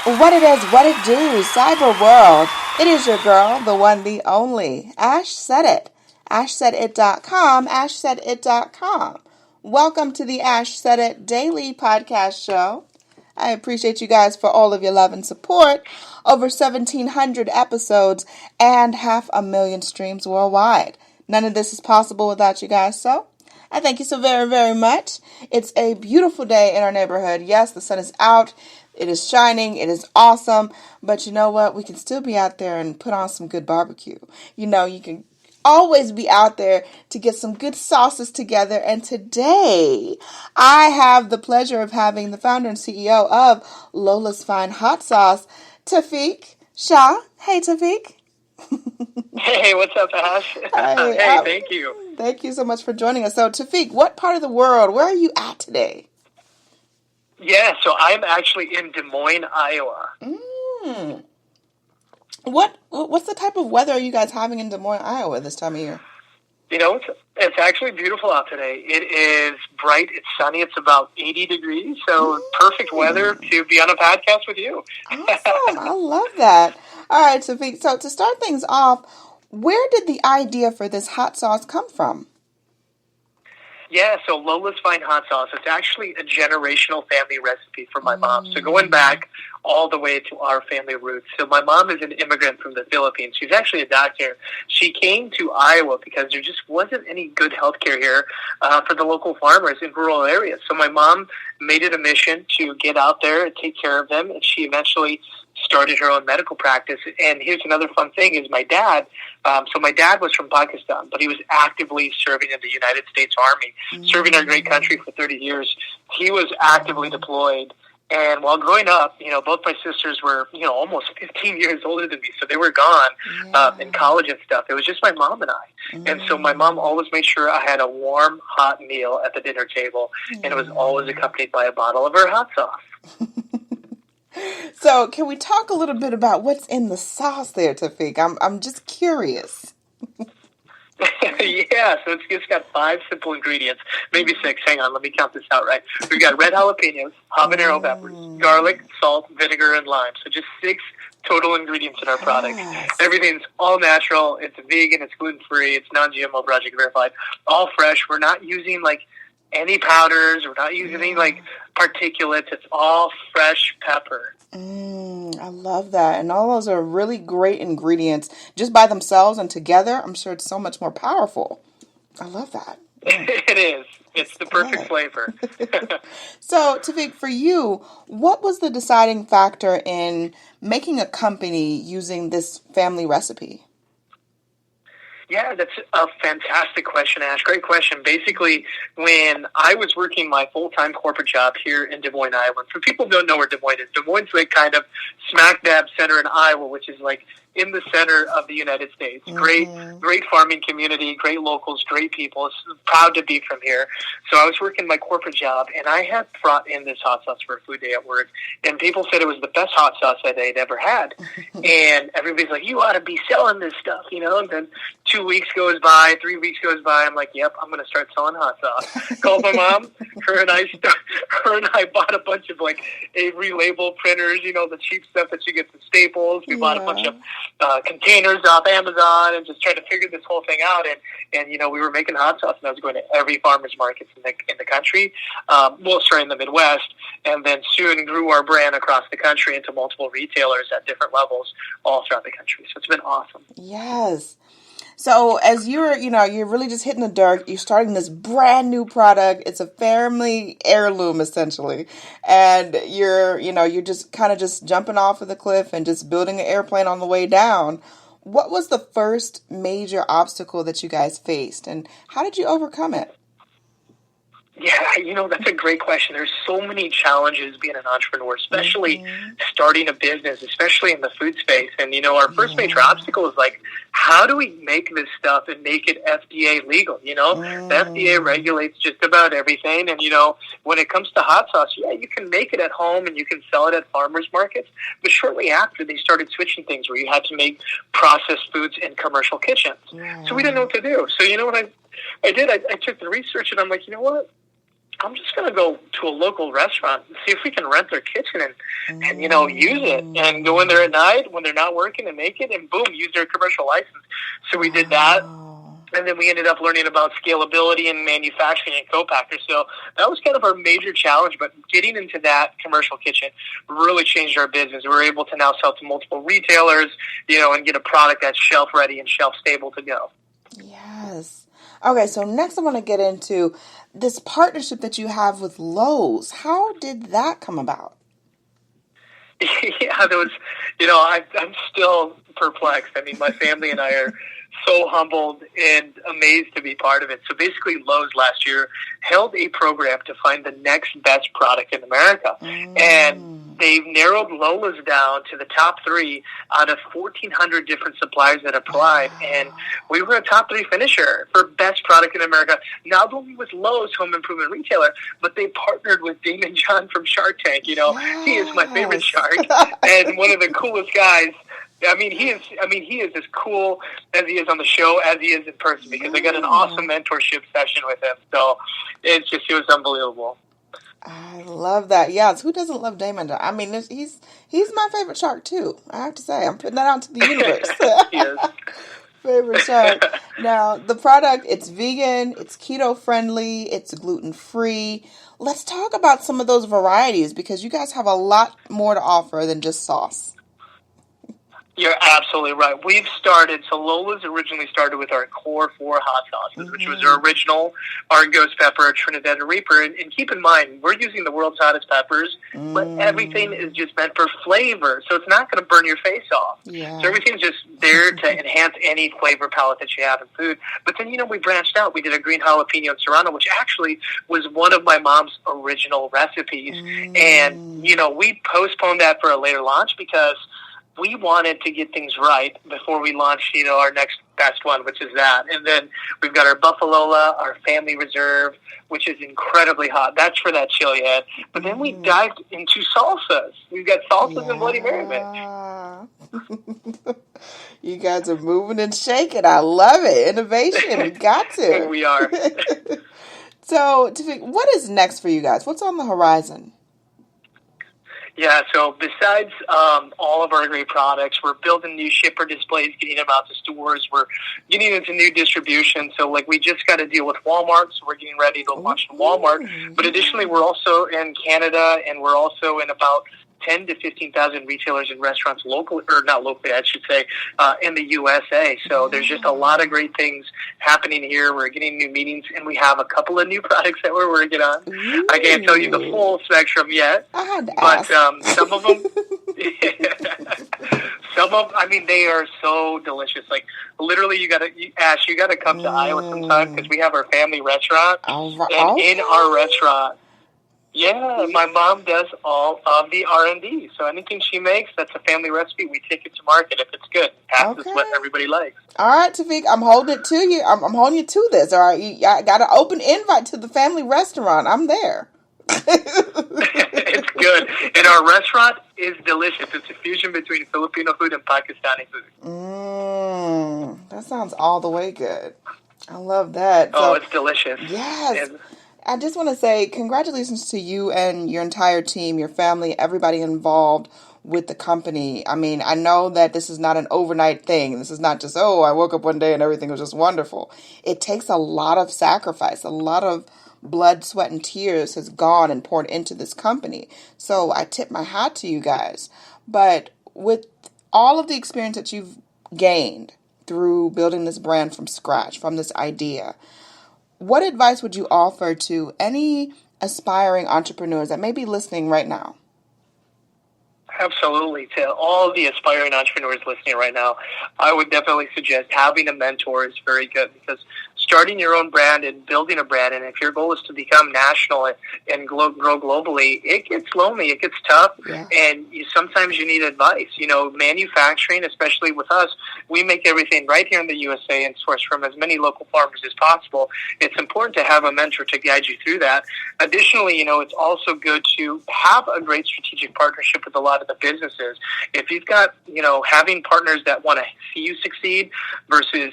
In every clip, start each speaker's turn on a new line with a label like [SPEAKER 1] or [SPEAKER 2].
[SPEAKER 1] What it is, what it do, cyber world. It is your girl, the one, the only. Ash said it. AshSaidIt.com, AshSaidIt.com. Welcome to the Ash Said It Daily Podcast Show. I appreciate you guys for all of your love and support. Over 1,700 episodes and 500,000 streams worldwide. None of this is possible without you guys, so I thank you so very, very much. It's a beautiful day in our neighborhood. Yes, the sun is out. It is shining. It is awesome. But you know what? We can still be out there and put on some good barbecue. You know, you can always be out there to get some good sauces together. And today, I have the pleasure of having the founder and CEO of Lola's Fine Hot Sauce, Taufeek Shah. Hey, Taufeek.
[SPEAKER 2] Hey, what's up, Ash?
[SPEAKER 1] Hey,
[SPEAKER 2] Hey, thank you.
[SPEAKER 1] Thank you so much for joining us. So, Taufeek, what part of the world, where are you at today?
[SPEAKER 2] Yeah, so I'm actually in Des Moines, Iowa.
[SPEAKER 1] What's the type of weather are you guys having in Des Moines, Iowa this time of year?
[SPEAKER 2] You know, it's actually beautiful out today. It is bright, it's sunny, it's about 80 degrees, so perfect weather to be on a podcast with you.
[SPEAKER 1] Awesome. I love that. All right, Taufeek, so to start things off, where did the idea for this hot sauce come from?
[SPEAKER 2] Yeah, so Lola's Fine Hot Sauce, it's actually a generational family recipe from my mom. So going back all the way to our family roots. So my mom is an immigrant from the Philippines. She's actually a doctor. She came to Iowa because there just wasn't any good healthcare here for the local farmers in rural areas. So my mom made it a mission to get out there and take care of them, and she eventually started her own medical practice. And here's another fun thing is my dad, so my dad was from Pakistan, but he was actively serving in the United States Army, serving our great country for 30 years. He was actively deployed. And while growing up, you know, both my sisters were, you know, almost 15 years older than me, so they were gone in college and stuff. It was just my mom and I. And so my mom always made sure I had a warm, hot meal at the dinner table, and it was always accompanied by a bottle of her hot sauce.
[SPEAKER 1] So, can we talk a little bit about what's in the sauce there, Taufeek? I'm just curious.
[SPEAKER 2] Yeah, so it's just got 5 simple ingredients, maybe 6. Hang on, let me count this out right. We've got red jalapenos, habanero peppers, garlic, salt, vinegar, and lime. So just 6 total ingredients in our product.
[SPEAKER 1] Yes.
[SPEAKER 2] Everything's all natural. It's vegan. It's gluten-free. It's non-GMO, project verified. All fresh. We're not using any powders. We're not using any particulates. It's all fresh pepper.
[SPEAKER 1] I love that. And all those are really great ingredients just by themselves, and together, I'm sure it's so much more powerful. I love that.
[SPEAKER 2] It is. It's the perfect flavor.
[SPEAKER 1] So, Taufeek, for you, what was the deciding factor in making a company using this family recipe?
[SPEAKER 2] Yeah, that's a fantastic question, Ash. Great question. Basically, when I was working my full-time corporate job here in Des Moines, Iowa, for people who don't know where Des Moines is, Des Moines is kind of smack dab center in Iowa, which is in the center of the United States. Great farming community, great locals, great people. Proud to be from here. So I was working my corporate job, and I had brought in this hot sauce for a food day at work, and people said it was the best hot sauce that they'd ever had. And everybody's like, you ought to be selling this stuff, you know? And then 2 weeks goes by, 3 weeks goes by. I'm like, yep, I'm going to start selling hot sauce. Called my mom. Her and I bought a bunch of Avery label printers, you know, the cheap stuff that you get from Staples. We bought a bunch of containers off Amazon and just tried to figure this whole thing out. And you know, we were making hot sauce, and I was going to every farmer's market in the country, in the Midwest, and then soon grew our brand across the country into multiple retailers at different levels all throughout the country. So it's been awesome.
[SPEAKER 1] Yes. So as you're really just hitting the dirt, you're starting this brand new product. It's a family heirloom essentially. And you're just kind of just jumping off of the cliff and just building an airplane on the way down. What was the first major obstacle that you guys faced, and how did you overcome it?
[SPEAKER 2] Yeah, you know, that's a great question. There's so many challenges being an entrepreneur, especially starting a business, especially in the food space. And, you know, our first major obstacle is how do we make this stuff and make it FDA legal? You know, the FDA regulates just about everything. And, you know, when it comes to hot sauce, yeah, you can make it at home and you can sell it at farmers markets. But shortly after, they started switching things where you had to make processed foods in commercial kitchens. So we didn't know what to do. So, you know what I did? I took the research, and I'm like, you know what? I'm just going to go to a local restaurant and see if we can rent their kitchen and use it and go in there at night when they're not working and make it and boom, use their commercial license. So we did that. And then we ended up learning about scalability and manufacturing and co-packers. So that was kind of our major challenge. But getting into that commercial kitchen really changed our business. We were able to now sell to multiple retailers, and get a product that's shelf ready and shelf stable to go.
[SPEAKER 1] Yes. Okay, so next I want to get into this partnership that you have with Lowe's. How did that come about?
[SPEAKER 2] Yeah, there was, I'm still perplexed. I mean, my family and I are so humbled and amazed to be part of it. So basically, Lowe's last year held a program to find the next best product in America. And they've narrowed Lolas down to the top 3 out of 1,400 different suppliers that applied. And we were a top 3 finisher for best product in America, not only with Lowe's home improvement retailer, but they partnered with Daymond John from Shark Tank. He is my favorite shark and one of the coolest guys. He is as cool as he is on the show as he is in person, because I got an awesome mentorship session with him. So it was unbelievable.
[SPEAKER 1] I love that. Yes, who doesn't love Daymond? I mean, he's my favorite shark too. I have to say, I'm putting that out to the universe.
[SPEAKER 2] He is.
[SPEAKER 1] Favorite shark. Now, the product, it's vegan, it's keto friendly, it's gluten free. Let's talk about some of those varieties, because you guys have a lot more to offer than just sauce.
[SPEAKER 2] You're absolutely right. So Lola's originally started with our core 4 hot sauces, which was our original, our Ghost Pepper, Trinidad and Reaper. And keep in mind, we're using the world's hottest peppers, but everything is just meant for flavor. So it's not going to burn your face off. Yeah. So everything's just there to enhance any flavor palette that you have in food. But then, we branched out. We did a green jalapeno and serrano, which actually was one of my mom's original recipes. And, we postponed that for a later launch because we wanted to get things right before we launched, our next best one, which is that. And then we've got our Buffalola, our Family Reserve, which is incredibly hot. That's for that chili head. But then we dived into salsas. We've got salsas and Bloody Mary mix.
[SPEAKER 1] You guys are moving and shaking. I love it. Innovation. We got to.
[SPEAKER 2] We are.
[SPEAKER 1] So, Taufeek, what is next for you guys? What's on the horizon?
[SPEAKER 2] Yeah, so besides all of our great products, we're building new shipper displays, getting them out to stores. We're getting into new distribution. So, we just got to deal with Walmart, so we're getting ready to launch in Walmart. But additionally, we're also in Canada, and we're also in about 10 to 15,000 retailers and restaurants locally, or not locally, I should say, in the USA. So there's just a lot of great things happening here. We're getting new meetings, and we have a couple of new products that we're working on. I can't tell you the full spectrum yet, but some of them, they are so delicious. Literally, you got to come to Iowa sometime, because we have our family restaurant, and in our restaurant, yeah, my mom does all of the R&D. So anything she makes that's a family recipe, we take it to market if it's good. That's what everybody likes.
[SPEAKER 1] All right, Taufeek, I'm holding it to you. I'm holding you to this. All right, I got an open invite to the family restaurant. I'm there.
[SPEAKER 2] It's good. And our restaurant is delicious. It's a fusion between Filipino food and Pakistani food.
[SPEAKER 1] That sounds all the way good. I love that.
[SPEAKER 2] Oh, it's delicious.
[SPEAKER 1] Yes. I just want to say congratulations to you and your entire team, your family, everybody involved with the company. I mean, I know that this is not an overnight thing. This is not just, I woke up one day and everything was just wonderful. It takes a lot of sacrifice, a lot of blood, sweat, and tears has gone and poured into this company. So I tip my hat to you guys. But with all of the experience that you've gained through building this brand from scratch, from this idea, what advice would you offer to any aspiring entrepreneurs that may be listening right now?
[SPEAKER 2] Absolutely. To all the aspiring entrepreneurs listening right now, I would definitely suggest having a mentor is very good, because starting your own brand and building a brand, and if your goal is to become national and grow globally, it gets lonely, it gets tough, and sometimes you need advice. Manufacturing, especially with us, we make everything right here in the USA and source from as many local farmers as possible. It's important to have a mentor to guide you through that. Additionally, it's also good to have a great strategic partnership with a lot of the businesses. If you've got, having partners that want to see you succeed versus,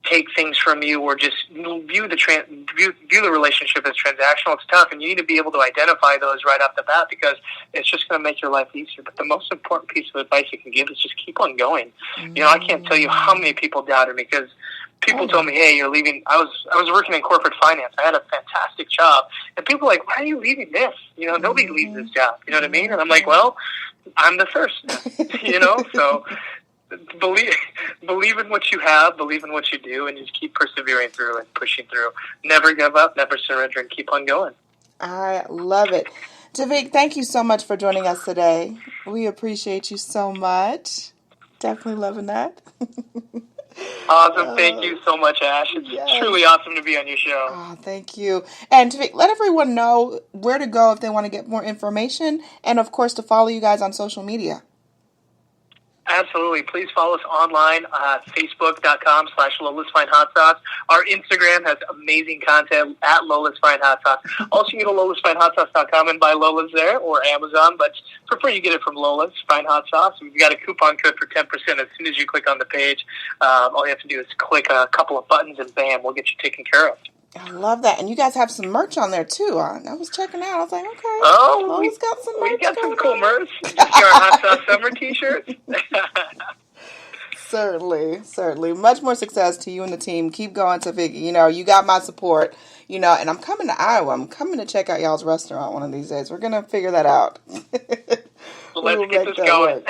[SPEAKER 2] take things from you or just view the relationship as transactional. It's tough, and you need to be able to identify those right off the bat because it's just going to make your life easier. But the most important piece of advice you can give is just keep on going. You know, I can't tell you how many people doubted me because people told me, "Hey, you're leaving." I was working in corporate finance. I had a fantastic job, and people were like, "Why are you leaving this? You know, nobody leaves this job." You know what I mean? And I'm like, "Well, I'm the first." You know, so. Believe in what you have, believe in what you do, and just keep persevering through and pushing through. Never give up, never surrender, and keep on going.
[SPEAKER 1] I love it. Taufeek, thank you so much for joining us today. We appreciate you so much. Definitely loving that.
[SPEAKER 2] Awesome. Thank you so much, Ash. It's truly awesome to be on your show.
[SPEAKER 1] Oh, thank you. And Taufeek, let everyone know where to go if they want to get more information and, of course, to follow you guys on social media.
[SPEAKER 2] Absolutely. Please follow us online at facebook.com/Lolas Fine Hot Sauce. Our Instagram has amazing content at Lolas Fine Hot Sauce. Also, you can go to lolasfinehotsauce.com and buy Lolas there or Amazon, but prefer you get it from Lolas Fine Hot Sauce. We've got a coupon code for 10% as soon as you click on the page. All you have to do is click a couple of buttons and bam, we'll get you taken care of.
[SPEAKER 1] I love that. And you guys have some merch on there, too. I was checking out. I was like, okay.
[SPEAKER 2] Oh,
[SPEAKER 1] we got some merch.
[SPEAKER 2] We got some cool merch. Did you see our Hot Sauce Summer t-shirts?
[SPEAKER 1] Certainly. Much more success to you and the team. Keep going, Taufeek. You know, you got my support. You know, and I'm coming to Iowa. I'm coming to check out y'all's restaurant one of these days. We're going to figure that out.
[SPEAKER 2] Let's get this going.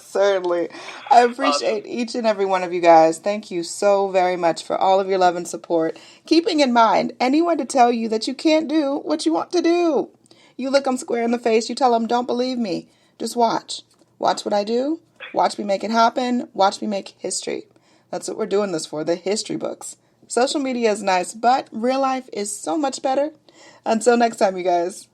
[SPEAKER 1] Certainly. I appreciate each and every one of you guys. Thank you so very much for all of your love and support. Keeping in mind, anyone to tell you that you can't do what you want to do. You look them square in the face. You tell them, don't believe me. Just watch. Watch what I do. Watch me make it happen. Watch me make history. That's what we're doing this for, the history books. Social media is nice, but real life is so much better. Until next time, you guys.